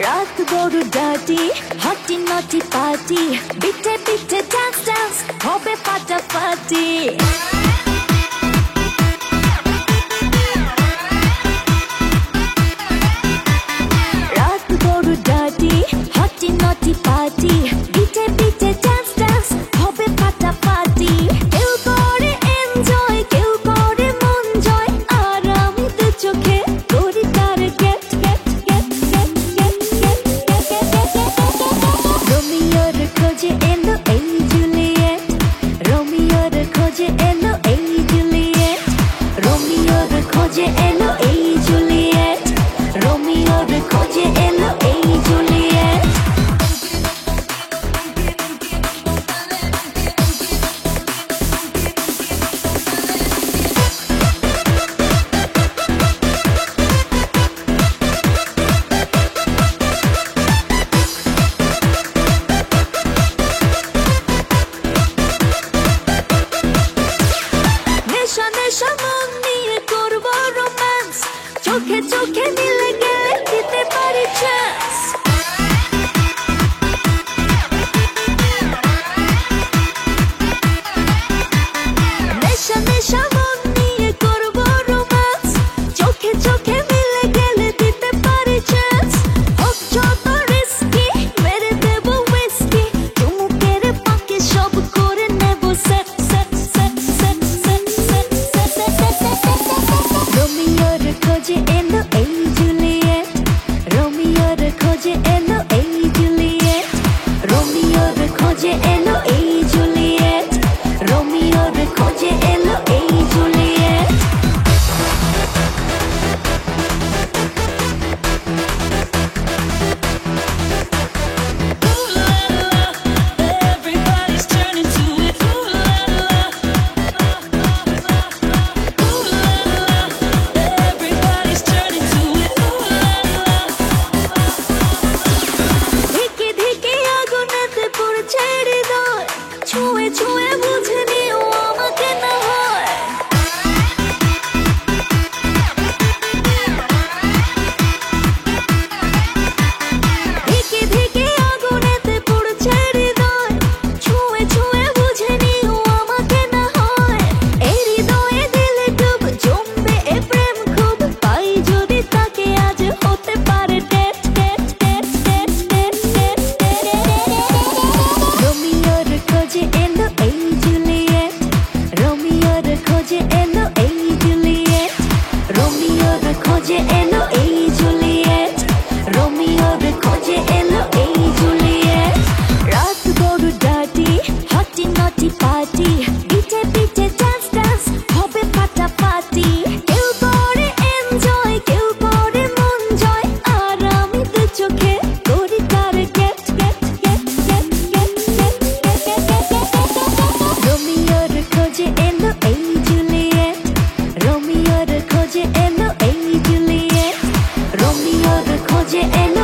রাত বড় ডার্টি হটি নটি পার্টি বিটে বিটে ডান্স ডান্স হবে ফাটাফাটি রাত বড় ডার্টি হটি নটি পার্টি বিটে বিটে ডান্স ডান্স হবে ফাটাফাটি কেউ করে এনজয় কেউ করে মন জয় আর আমি তো চোখে করি তার get get get get get get রোমিওর খোঁজে এলো এই জুলিয়েট রোমিওর খোঁজে এলো এই জুলিয়েট রোমিওর খোঁজে এলো এই জুলিয়েট রোমিওর খোঁজে এলো এই জুলিয়েট নেশা নেশা মন নিয়ে করবো রোম্যান্স চোখে চোখে মিলে গেলে দিতে পারি চান্স নেশা নেশা মন নিয়ে করবো রোম্যান্স চোখে চোখে মিলে গেলে দিতে পারি চান্স হোক যত রিস্কি মেরে দেবো হুইস্কি চুমুকের পাকে সব করে নেবো set set set set set set set রোমিওর খোঁজে এলো এই জুলিয়েট রোমিওর খোঁজে এলো এই জুলিয়েট রোমিওর খোঁজে এলো এই জুলিয়েট রোমিওর খোঁজে এলো এই Juliet Everybody's turning to it. Ooh la la. Ooh la la. Everybody's turning to it. Ooh la la. ধিকে ধিকে আগুনেতে পড়ছে হৃদয় ছুঁয়ে ছুঁয়ে বুঝে নিও আমাকে না হয় ধিকে ধিকে আগুনেতে পড়ছে হৃদয় ছুঁয়ে ছুঁয়ে বুঝে নিও আমাকে না হয় এই হৃদয়ে দিলে ডুব জমবে এ প্রেম খুব পাই যদি তাকে আজ হতে পারে date date date date date date রোমিওর খোঁজে এলো এই জুলিয়েট রোমিওর খোঁজে এলো এই জুলিয়েট রোমিওর খোঁজে এলো এই জুলিয়েট রোমিওর খোঁজে এলো এই জুলিয়েট রাত বড় ডার্টি হটি নটি পার্টি বিটে বিটে ডান্স ডান্স হবে ফাটাফাটি কেউ করে এনজয় কেউ করে মন জয় আর আমি তো চোখে করি তার get get get get get get get রোমিওর খোঁজে এলো এই জুলিয়েট রোমিওর খোঁজে এলো এই জুলিয়েট রোমিওর খোঁজে এলো